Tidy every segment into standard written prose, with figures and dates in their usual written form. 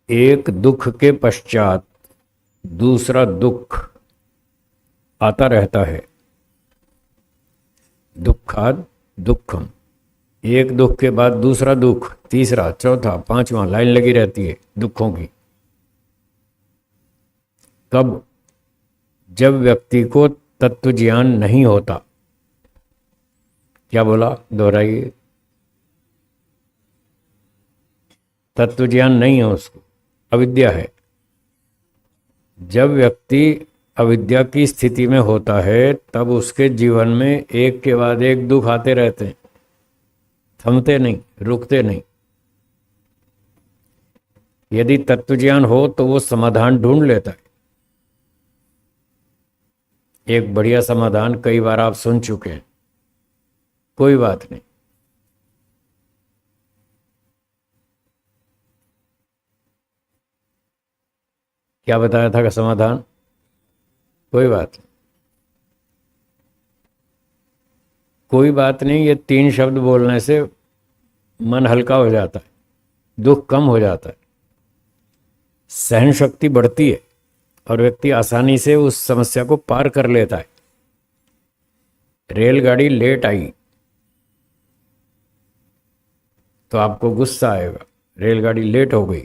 एक दुख के पश्चात दूसरा दुख आता रहता है। दुखाद दुखम। एक दुख के बाद दूसरा दुख, तीसरा, चौथा, पांचवा, लाइन लगी रहती है दुखों की। कब? जब व्यक्ति को तत्व ज्ञान नहीं होता। क्या बोला? दोहराइए। तत्व ज्ञान नहीं है उसको, अविद्या है। जब व्यक्ति अविद्या की स्थिति में होता है तब उसके जीवन में एक के बाद एक दुख आते रहते हैं, थमते नहीं, रुकते नहीं। यदि तत्व ज्ञान हो तो वो समाधान ढूंढ लेता है। एक बढ़िया समाधान कई बार आप सुन चुके हैं, कोई बात नहीं। क्या बताया था का समाधान? कोई बात नहीं, कोई बात नहीं। ये तीन शब्द बोलने से मन हल्का हो जाता है, दुख कम हो जाता है, सहन शक्ति बढ़ती है और व्यक्ति आसानी से उस समस्या को पार कर लेता है। रेलगाड़ी लेट आई तो आपको गुस्सा आएगा, रेलगाड़ी लेट हो गई,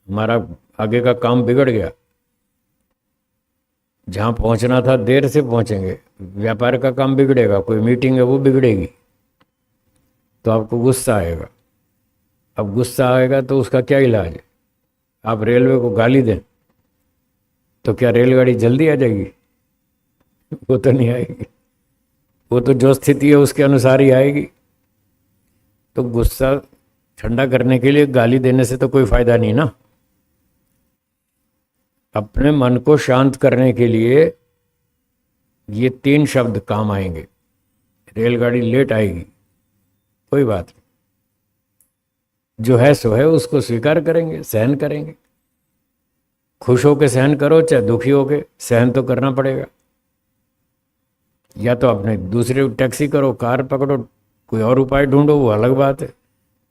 हमारा आगे का काम बिगड़ गया। जहां पहुंचना था देर से पहुंचेंगे, व्यापार का काम बिगड़ेगा, कोई मीटिंग है वो बिगड़ेगी, तो आपको गुस्सा आएगा। अब गुस्सा आएगा तो उसका क्या इलाज है? आप रेलवे को गाली दें तो क्या रेलगाड़ी जल्दी आ जाएगी? वो तो नहीं आएगी। वो तो जो स्थिति है उसके अनुसार ही आएगी। तो गुस्सा ठंडा करने के लिए गाली देने से तो कोई फायदा नहीं ना। अपने मन को शांत करने के लिए ये तीन शब्द काम आएंगे। रेलगाड़ी लेट आएगी, कोई बात नहीं, जो है सो है, उसको स्वीकार करेंगे, सहन करेंगे। खुश होकर सहन करो चाहे दुखी होकर, सहन तो करना पड़ेगा। या तो अपने दूसरे टैक्सी करो, कार पकड़ो, कोई और उपाय ढूंढो, वो अलग बात है।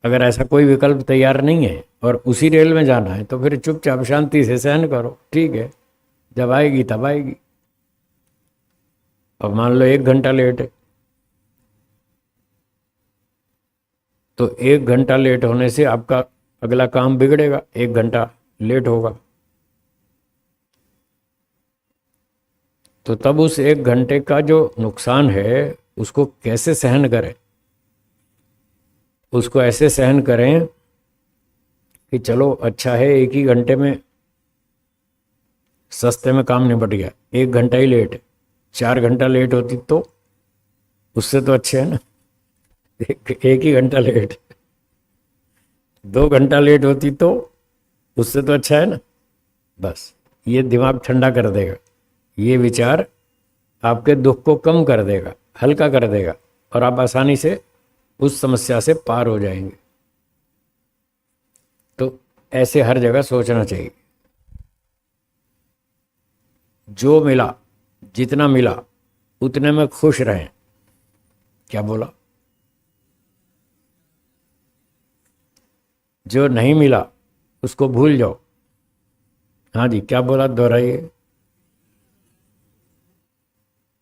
अगर ऐसा कोई विकल्प तैयार नहीं है और उसी रेल में जाना है तो फिर चुपचाप शांति से सहन करो, ठीक है, जब आएगी तब आएगी। अब मान लो 1 घंटा लेट है तो 1 घंटा लेट होने से आपका अगला काम बिगड़ेगा, 1 घंटा लेट होगा। तो तब उस 1 घंटे का जो नुकसान है उसको कैसे सहन करें? उसको ऐसे सहन करें कि चलो अच्छा है, 1 ही घंटे में सस्ते में काम निपट गया, 1 घंटा ही लेट है। 4 घंटा लेट होती तो उससे तो अच्छे है ना। एक ही घंटा लेट, 2 घंटा लेट होती तो उससे तो अच्छा है ना। बस ये दिमाग ठंडा कर देगा, ये विचार आपके दुख को कम कर देगा, हल्का कर देगा और आप आसानी से उस समस्या से पार हो जाएंगे। तो ऐसे हर जगह सोचना चाहिए। जो मिला, जितना मिला उतने में खुश रहें। क्या बोला? जो नहीं मिला उसको भूल जाओ। हाँ जी, क्या बोला? दोहराइए।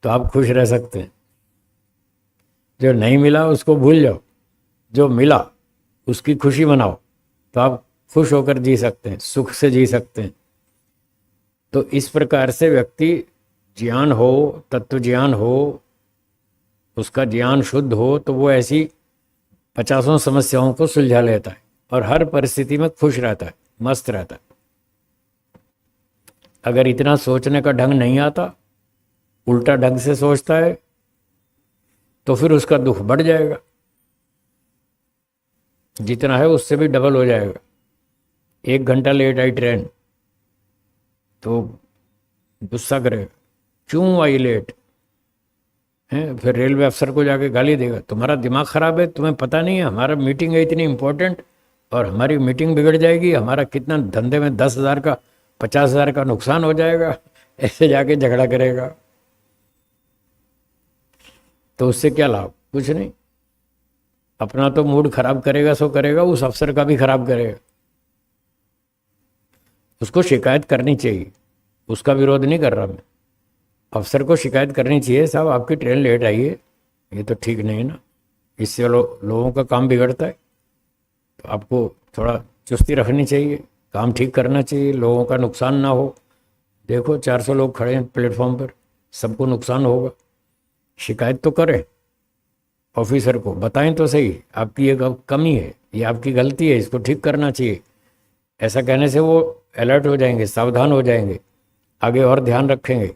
तो आप खुश रह सकते हैं। जो नहीं मिला उसको भूल जाओ, जो मिला उसकी खुशी मनाओ, तो आप खुश होकर जी सकते हैं, सुख से जी सकते हैं। तो इस प्रकार से व्यक्ति ज्ञान हो, तत्व ज्ञान हो, उसका ज्ञान शुद्ध हो तो वो ऐसी 50 समस्याओं को सुलझा लेता है और हर परिस्थिति में खुश रहता है, मस्त रहता है। अगर इतना सोचने का ढंग नहीं आता, उल्टा ढंग से सोचता है, तो फिर उसका दुख बढ़ जाएगा, जितना है उससे भी डबल हो जाएगा। 1 घंटा लेट आई ट्रेन तो गुस्सा करेगा, क्यों आई लेट है। फिर रेलवे अफसर को जाके गाली देगा, तुम्हारा दिमाग खराब है, तुम्हें पता नहीं है हमारा मीटिंग है इतनी इंपॉर्टेंट और हमारी मीटिंग बिगड़ जाएगी, हमारा कितना धंधे में 10,000 का 50,000 का नुकसान हो जाएगा। ऐसे जाके झगड़ा करेगा तो उससे क्या लाभ? कुछ नहीं। अपना तो मूड खराब करेगा, सो करेगा, उस अफसर का भी खराब करेगा। उसको शिकायत करनी चाहिए, उसका विरोध नहीं कर रहा मैं। अफसर को शिकायत करनी चाहिए, साहब आपकी ट्रेन लेट आई है, ये तो ठीक नहीं है ना, इससे लोगों का काम बिगड़ता है। तो आपको थोड़ा चुस्ती रखनी चाहिए, काम ठीक करना चाहिए, लोगों का नुकसान ना हो। देखो 400 लोग खड़े हैं प्लेटफॉर्म पर, सबको नुकसान होगा। शिकायत तो करें, ऑफिसर को बताएं तो सही, आपकी ये कमी है, ये आपकी गलती है, इसको ठीक करना चाहिए। ऐसा कहने से वो अलर्ट हो जाएंगे, सावधान हो जाएंगे, आगे और ध्यान रखेंगे,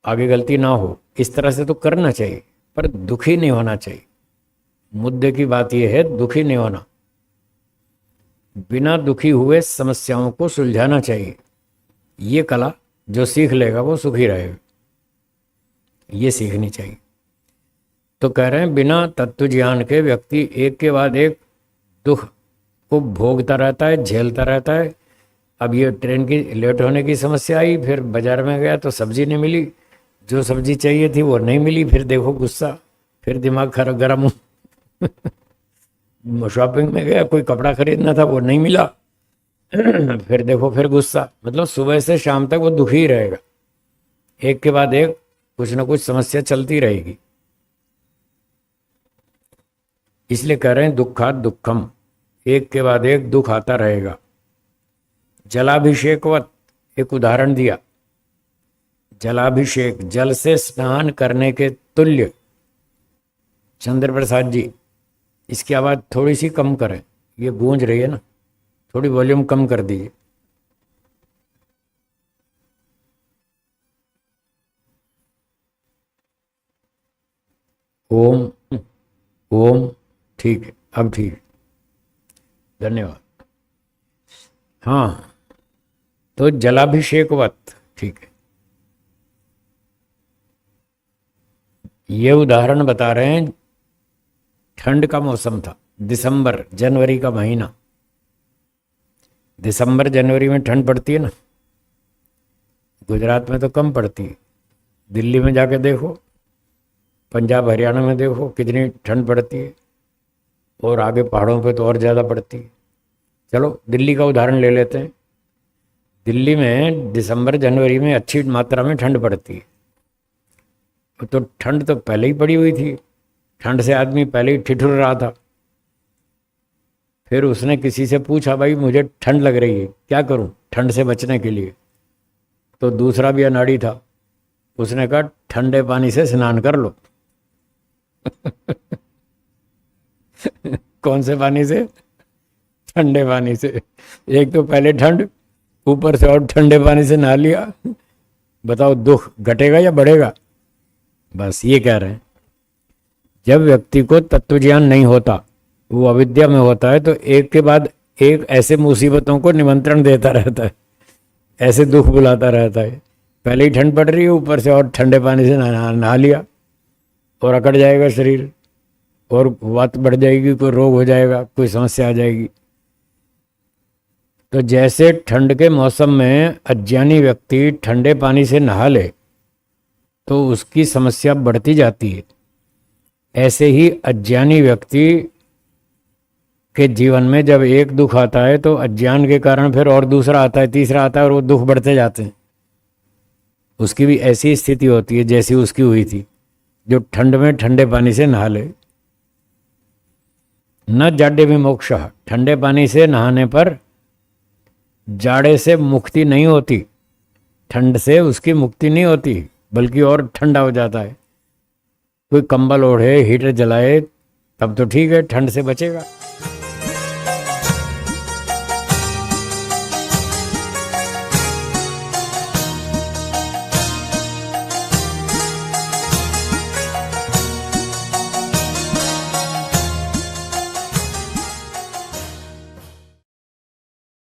आगे गलती ना हो। इस तरह से तो करना चाहिए, पर दुखी नहीं होना चाहिए। मुद्दे की बात यह है, दुखी नहीं होना, बिना दुखी हुए समस्याओं को सुलझाना चाहिए। ये कला जो सीख लेगा वो सुखी रहेगा, ये सीखनी चाहिए। तो कह रहे हैं बिना तत्व ज्ञान के व्यक्ति एक के बाद एक दुख को भोगता रहता है, झेलता रहता है। अब ये ट्रेन की लेट होने की समस्या आई, फिर बाजार में गया तो सब्जी नहीं मिली, जो सब्जी चाहिए थी वो नहीं मिली, फिर देखो गुस्सा, फिर दिमाग खराब गर्म शॉपिंग में गया, कोई कपड़ा खरीदना था वो नहीं मिला, फिर देखो फिर गुस्सा। मतलब सुबह से शाम तक वो दुखी ही रहेगा, एक के बाद एक कुछ ना कुछ समस्या चलती रहेगी। इसलिए कह रहे हैं दुखात दुखम, एक के बाद एक दुख आता रहेगा। जलाभिषेकवत, एक उदाहरण दिया, जलाभिषेक, जल से स्नान करने के तुल्य। चंद्र प्रसाद जी, इसकी आवाज़ थोड़ी सी कम करें, ये गूंज रही है ना, थोड़ी वॉल्यूम कम कर दीजिए। ओम ओम, ठीक है, अब ठीक है, धन्यवाद। हाँ, तो जलाभिषेकवत, ठीक है। ये उदाहरण बता रहे हैं, ठंड का मौसम था, दिसंबर जनवरी का महीना। दिसंबर जनवरी में ठंड पड़ती है ना, गुजरात में तो कम पड़ती है, दिल्ली में जाके देखो, पंजाब हरियाणा में देखो कितनी ठंड पड़ती है, और आगे पहाड़ों पे तो और ज़्यादा पड़ती है। चलो दिल्ली का उदाहरण ले लेते हैं। दिल्ली में दिसंबर जनवरी में अच्छी मात्रा में ठंड पड़ती है। तो ठंड तो पहले ही पड़ी हुई थी, ठंड से आदमी पहले ही ठिठुर रहा था। फिर उसने किसी से पूछा, भाई मुझे ठंड लग रही है, क्या करूं ठंड से बचने के लिए? तो दूसरा भी अनाड़ी था, उसने कहा ठंडे पानी से स्नान कर लो। कौन से पानी से? ठंडे पानी से। एक तो पहले ठंड, ऊपर से और ठंडे पानी से नहा लिया, बताओ दुख घटेगा या बढ़ेगा? बस ये कह रहे हैं, जब व्यक्ति को तत्व ज्ञान नहीं होता, वो अविद्या में होता है, तो एक के बाद एक ऐसे मुसीबतों को निमंत्रण देता रहता है, ऐसे दुख बुलाता रहता है। पहले ही ठंड पड़ रही है, ऊपर से और ठंडे पानी से नहा लिया, और अकड़ जाएगा शरीर, और बात बढ़ जाएगी, कोई रोग हो जाएगा, कोई समस्या आ जाएगी। तो जैसे ठंड के मौसम में अज्ञानी व्यक्ति ठंडे पानी से नहा ले तो उसकी समस्या बढ़ती जाती है, ऐसे ही अज्ञानी व्यक्ति के जीवन में जब एक दुख आता है तो अज्ञान के कारण फिर और दूसरा आता है, तीसरा आता है, और वो दुख बढ़ते जाते हैं। उसकी भी ऐसी स्थिति होती है जैसी उसकी हुई थी, जो ठंड में ठंडे पानी से नहा ले। न जाड्य विमोक्ष, ठंडे पानी से नहाने पर जाड़े से मुक्ति नहीं होती, ठंड से उसकी मुक्ति नहीं होती, बल्कि और ठंडा हो जाता है। कोई कंबल ओढ़े, हीटर जलाए, तब तो ठीक है, ठंड से बचेगा।